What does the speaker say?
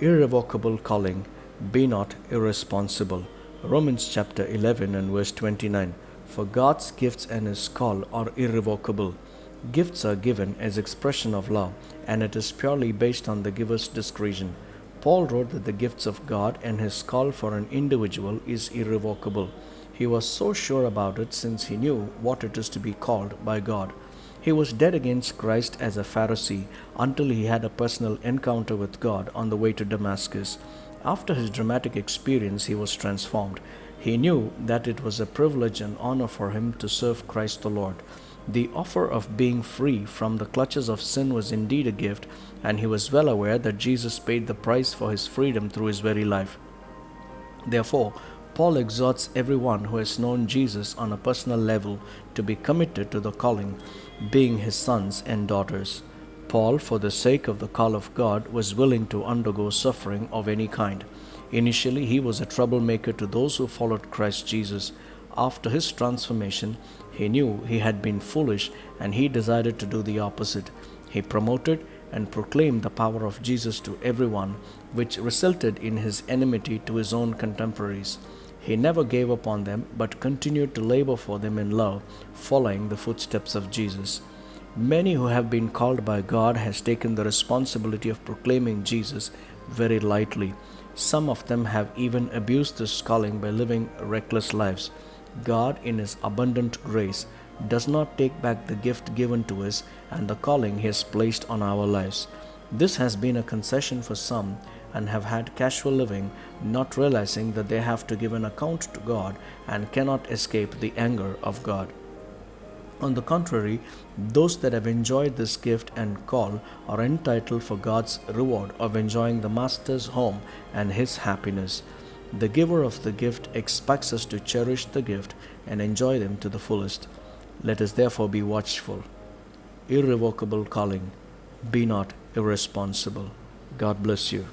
Irrevocable calling, be not irresponsible. Romans chapter 11 and verse 29. For God's gifts and His call are irrevocable. Gifts are given as expression of love, and it is purely based on the giver's discretion. Paul wrote that the gifts of God and His call for an individual is irrevocable. He was so sure about it since he knew what it is to be called by God. He was dead against Christ as a Pharisee until he had a personal encounter with God on the way to Damascus. After his dramatic experience, he was transformed. He knew that it was a privilege and honor for him to serve Christ the Lord. The offer of being free from the clutches of sin was indeed a gift, and he was well aware that Jesus paid the price for his freedom through his very life. Therefore, Paul exhorts everyone who has known Jesus on a personal level to be committed to the calling, being his sons and daughters. Paul, for the sake of the call of God, was willing to undergo suffering of any kind. Initially, he was a troublemaker to those who followed Christ Jesus. After his transformation, he knew he had been foolish and he decided to do the opposite. He promoted and proclaimed the power of Jesus to everyone, which resulted in his enmity to his own contemporaries. He never gave up on them, but continued to labor for them in love, following the footsteps of Jesus. Many who have been called by God has taken the responsibility of proclaiming Jesus very lightly. Some of them have even abused this calling by living reckless lives. God, in His abundant grace, does not take back the gift given to us and the calling He has placed on our lives. This has been a concession for some and have had casual living, not realizing that they have to give an account to God and cannot escape the anger of God. On the contrary, those that have enjoyed this gift and call are entitled for God's reward of enjoying the Master's home and His happiness. The giver of the gift expects us to cherish the gift and enjoy them to the fullest. Let us therefore be watchful. Irrevocable calling. Be not irresponsible. God bless you.